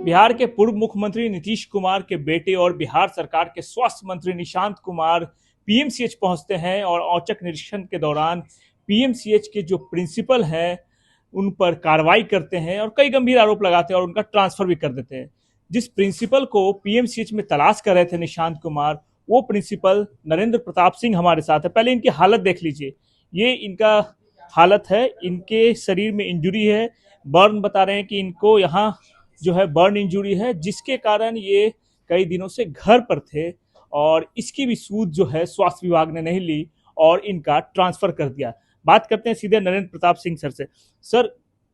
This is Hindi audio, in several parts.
बिहार के पूर्व मुख्यमंत्री नीतीश कुमार के बेटे और बिहार सरकार के स्वास्थ्य मंत्री निशांत कुमार पीएमसीएच पहुंचते हैं और औचक निरीक्षण के दौरान पीएमसीएच के जो प्रिंसिपल हैं उन पर कार्रवाई करते हैं और कई गंभीर आरोप लगाते हैं और उनका ट्रांसफर भी कर देते हैं। जिस प्रिंसिपल को पीएमसीएच में तलाश कर रहे थे निशांत कुमार, वो प्रिंसिपल नरेंद्र प्रताप सिंह हमारे साथ है। पहले इनकी हालत देख लीजिए, ये इनका हालत है, इनके शरीर में इंजुरी है। बर्न बता रहे हैं कि इनको यहाँ जो है बर्न इंजुरी है, जिसके कारण ये कई दिनों से घर पर थे और इसकी भी सूद जो है स्वास्थ्य विभाग ने नहीं ली और इनका ट्रांसफर कर दिया। बात करते हैं सीधे नरेंद्र प्रताप सिंह सर से। सर,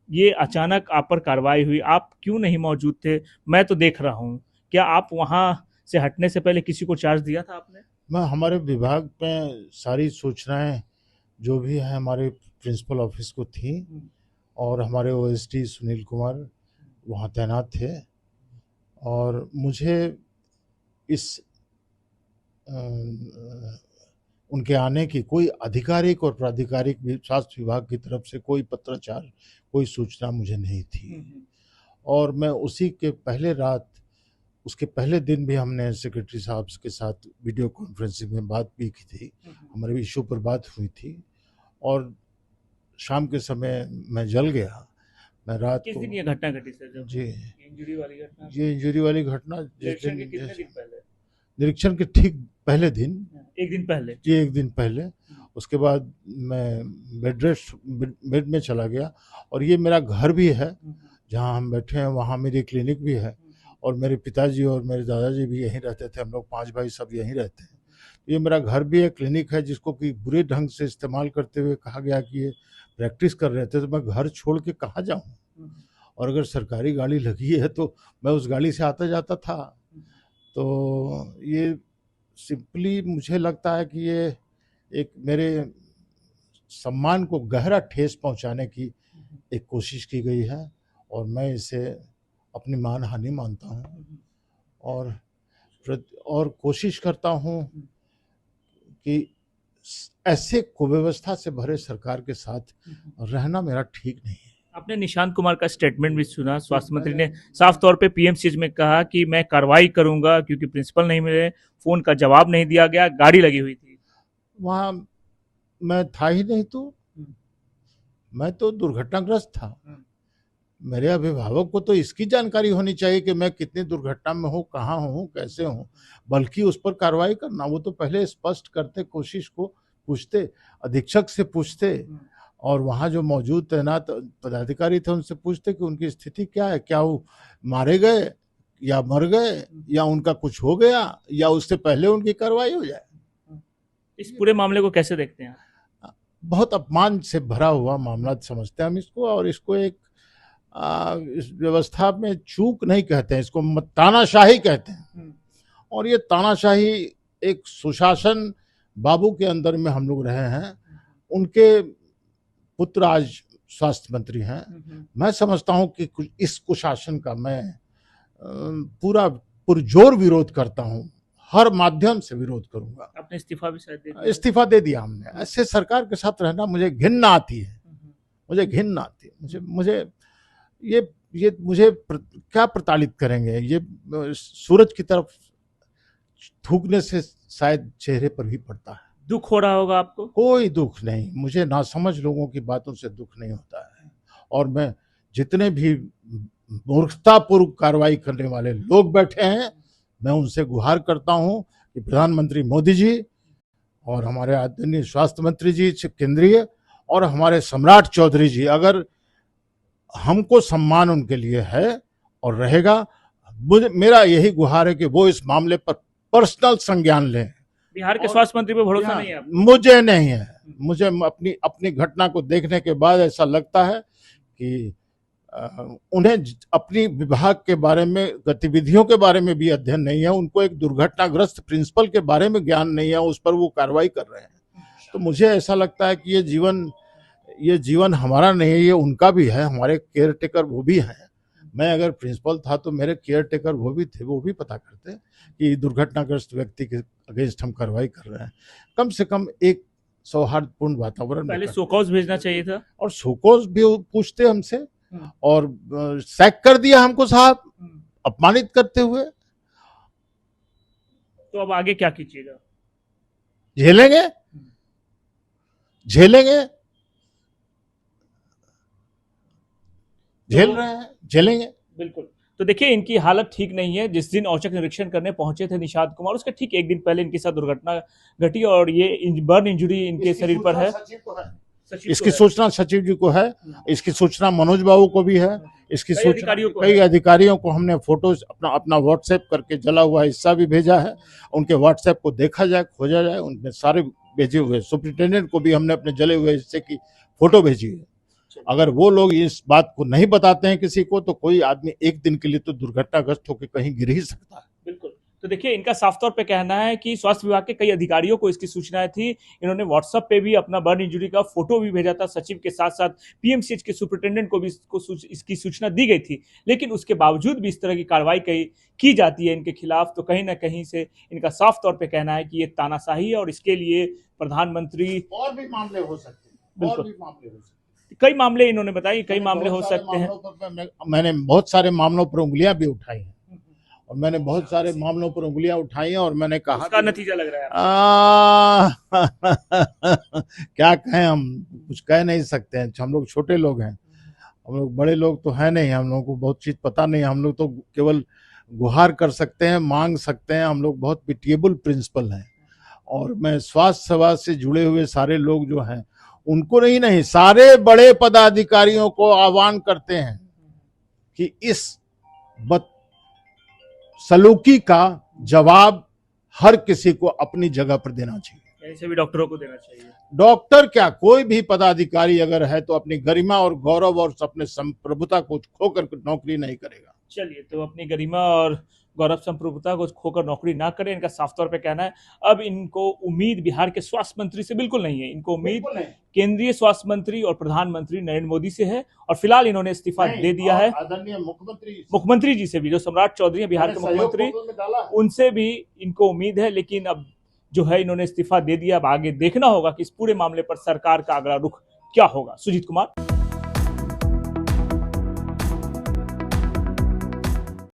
ये अचानक आप पर कार्रवाई हुई, आप क्यों नहीं मौजूद थे? मैं तो देख रहा हूँ, क्या आप वहां से हटने से पहले किसी को चार्ज दिया था आपने? मैं हमारे विभाग में सारी सूचनाएं जो भी है हमारे प्रिंसिपल ऑफिस को थी और हमारे ओएसडी सुनील कुमार वहाँ तैनात थे और मुझे इस उनके आने की कोई आधिकारिक और प्राधिकारिक स्वास्थ्य विभाग की तरफ से कोई पत्राचार, कोई सूचना मुझे नहीं थी। और मैं उसी के पहले रात, उसके पहले दिन भी हमने सेक्रेटरी साहब के साथ वीडियो कॉन्फ्रेंसिंग में बात भी की थी, हमारे इशू पर बात हुई थी। और शाम के समय मैं जल गया। मैं रात किस को दिन ये घटना घटी सर? जी, इंजुरी वाली घटना? ये इंजुरी वाली घटना निरीक्षण के कितने दिन पहले? निरीक्षण के ठीक पहले दिन, एक दिन पहले जी, एक दिन पहले। उसके बाद मैं बेड में चला गया और ये मेरा घर भी है जहाँ हम बैठे हैं, वहाँ मेरी क्लिनिक भी है और मेरे पिताजी और मेरे दादाजी भी यहीं रहते थे। हम लोग 5 भाई सब यहीं रहते हैं। ये मेरा घर भी एक क्लिनिक है जिसको कि बुरे ढंग से इस्तेमाल करते हुए कहा गया कि ये प्रैक्टिस कर रहे थे, तो मैं घर छोड़ के कहाँ जाऊँ? और अगर सरकारी गाड़ी लगी है तो मैं उस गाड़ी से आता जाता था। तो ये सिंपली मुझे लगता है कि ये एक मेरे सम्मान को गहरा ठेस पहुंचाने की एक कोशिश की गई है और मैं इसे अपनी मानहानि मानता हूं और कोशिश करता हूं कि ऐसे कुव्यवस्था से भरे सरकार के साथ रहना मेरा ठीक नहीं है। आपने निशांत कुमार का स्टेटमेंट भी सुना, स्वास्थ्य मंत्री ने साफ तौर पे पीएमसीएच में कहा कि मैं कार्रवाई करूंगा क्योंकि प्रिंसिपल नहीं मिले, फोन का जवाब नहीं दिया गया, गाड़ी लगी हुई थी। वहां मैं था ही नहीं, तो मैं तो दुर्घटनाग्रस्त था। मेरे अभिभावक को तो इसकी जानकारी होनी चाहिए कि मैं कितनी दुर्घटना में हूँ, कहाँ हूँ, कैसे हूँ, बल्कि उस पर कार्रवाई करना। वो तो पहले स्पष्ट करते, कोशिश को पूछते, अधीक्षक से पूछते और वहाँ जो मौजूद तैनात पदाधिकारी थे उनसे पूछते कि उनकी स्थिति क्या है, क्या वो मारे गए या मर गए या उनका कुछ हो गया या उससे पहले उनकी कार्रवाई हो जाए। इस पूरे मामले को कैसे देखते हैं? बहुत अपमान से भरा हुआ मामला समझते हैं हम इसको, और इसको एक इस व्यवस्था में चूक नहीं कहते हैं, इसको तानाशाही कहते हैं। और ये तानाशाही एक सुशासन बाबू के अंदर में हम लोग रहे हैं। उनके पुत्र आज स्वास्थ्य मंत्री हैं। मैं समझता हूं कि इस कुशासन का मैं पूरा पुरजोर विरोध करता हूं, हर माध्यम से विरोध करूंगा। आपने इस्तीफा भी शायद दे दिया? इस्तीफा दे दिया हमने। ऐसे सरकार के साथ रहना मुझे घिन्ना आती है, मुझे घिन्ना आती है। मुझे मुझे क्या प्रताड़ित करेंगे? ये सूरज की तरफ थूकने से शायद चेहरे पर भी पड़ता है। दुख हो रहा होगा आपको? कोई दुख नहीं, मुझे नासमझ लोगों की बातों से दुख नहीं होता है। और मैं जितने भी मूर्खतापूर्व कार्रवाई करने वाले लोग बैठे हैं, मैं उनसे गुहार करता हूं कि प्रधानमंत्री मोदी जी और हमारे आदरणीय स्वास्थ्य मंत्री जी केंद्रीय और हमारे सम्राट चौधरी जी, अगर हमको सम्मान उनके लिए है और रहेगा, मेरा यही गुहार है कि वो इस मामले पर पर्सनल संज्ञान लें। बिहार के स्वास्थ्य मंत्री पे भरोसा नहीं है? मुझे नहीं है। मुझे अपनी घटना को देखने के बाद ऐसा लगता है कि उन्हें अपनी विभाग के बारे में, गतिविधियों के बारे में भी अध्ययन नहीं है। उनको एक दुर्घटनाग्रस्त प्रिंसिपल के बारे में ज्ञान नहीं है, उस पर वो कार्रवाई कर रहे हैं। तो मुझे ऐसा लगता है कि ये जीवन हमारा नहीं है, ये उनका भी है। हमारे केयर टेकर वो भी हैं। मैं अगर प्रिंसिपल था तो मेरे केयर टेकर वो भी थे, वो भी पता करते कि दुर्घटनाग्रस्त व्यक्ति के अगेंस्ट हम कार्रवाई कर रहे हैं। कम से कम एक सौहार्दपूर्ण वातावरण। पहले सोकॉज भेजना चाहिए था। और सोकॉज भी पूछते हमसे और सैक कर दिया हमको साहब। अपमानित करते हुए। तो अब आगे क्या कीजिएगा? झेलेंगे, झेलेंगे, झेल रहे हैं, झेलेंगे। बिल्कुल। तो देखिए, इनकी हालत ठीक नहीं है। जिस दिन औचक निरीक्षण करने पहुंचे थे निषाद कुमार, उसके ठीक एक दिन पहले इनके साथ दुर्घटना घटी और ये बर्न इंजरी इनके शरीर पर है। इसकी सूचना सचिव जी को है, इसकी सूचना मनोज बाबू को भी है, इसकी सूचना कई अधिकारियों को हमने फोटो अपना व्हाट्सएप करके जला हुआ हिस्सा भी भेजा है। उनके व्हाट्सएप को देखा जाए, खोजा जाए, उनमें सारे भेजे हुए। सुप्रिंटेंडेंट को भी हमने अपने जले हुए हिस्से की फोटो भेजी है। अगर वो लोग इस बात को नहीं बताते हैं किसी को, तो कोई आदमी एक दिन के लिए तो दुर्घटनाग्रस्त होकर कहीं गिर ही सकता है। बिल्कुल। तो देखिए, इनका साफ तौर पे कहना है कि स्वास्थ्य विभाग के कई अधिकारियों को इसकी सूचनाएं थी। इन्होंने व्हाट्सएप पे भी अपना बर्न इंजरी का फोटो भी भेजा था। सचिव के साथ साथ पीएमसीएच के सुपरिटेंडेंट को भी इसकी सूचना दी गई थी, लेकिन उसके बावजूद भी इस तरह की कार्रवाई की जाती है इनके खिलाफ। तो कहीं ना कहीं से इनका साफ तौर पर कहना है कि ये तानाशाही है और इसके लिए प्रधानमंत्री और भी मामले हो सकते हैं। बिल्कुल, कई मामले इन्होंने बताई, कई मामले हो सकते हैं। मैंने बहुत सारे मामलों पर उंगलियां भी उठाई हैं और मैंने बहुत सारे मामलों पर उंगलियां उठाई हैं और मैंने कहा उसका नतीजा लग रहा है क्या कहें, हम कुछ कह नहीं सकते हैं। हम लोग छोटे लोग हैं, हम लोग बड़े लोग तो है नहीं, हम लोगों को बहुत चीज पता नहीं। हम लोग तो केवल गुहार कर सकते हैं, मांग सकते हैं। हम लोग बहुत पिटिएबल प्रिंसिपल हैं और मैं स्वास्थ्य सेवा से जुड़े हुए सारे लोग जो हैं उनको नहीं सारे बड़े पदाधिकारियों को आह्वान करते हैं कि इस बदसलूकी का जवाब हर किसी को अपनी जगह पर देना चाहिए। ऐसे भी डॉक्टरों को देना चाहिए। डॉक्टर क्या, कोई भी पदाधिकारी अगर है तो अपनी गरिमा और गौरव और अपने संप्रभुता को खोकर नौकरी नहीं करेगा। चलिए, तो अपनी गरिमा और गौरव संप्रभुता को खोकर नौकरी ना करें, इनका साफ तौर पे कहना है। अब इनको उम्मीद बिहार के स्वास्थ्य मंत्री से बिल्कुल नहीं है। इनको उम्मीद केंद्रीय स्वास्थ्य मंत्री और प्रधानमंत्री नरेंद्र मोदी से है और फिलहाल इन्होंने इस्तीफा दे दिया है। आदरणीय मुख्यमंत्री जी से भी, जो सम्राट चौधरी है बिहार के मुख्यमंत्री, उनसे भी इनको उम्मीद है। लेकिन अब जो है इन्होंने इस्तीफा दे दिया। अब आगे देखना होगा कि इस पूरे मामले पर सरकार का अगला रुख क्या होगा। सुजीत कुमार।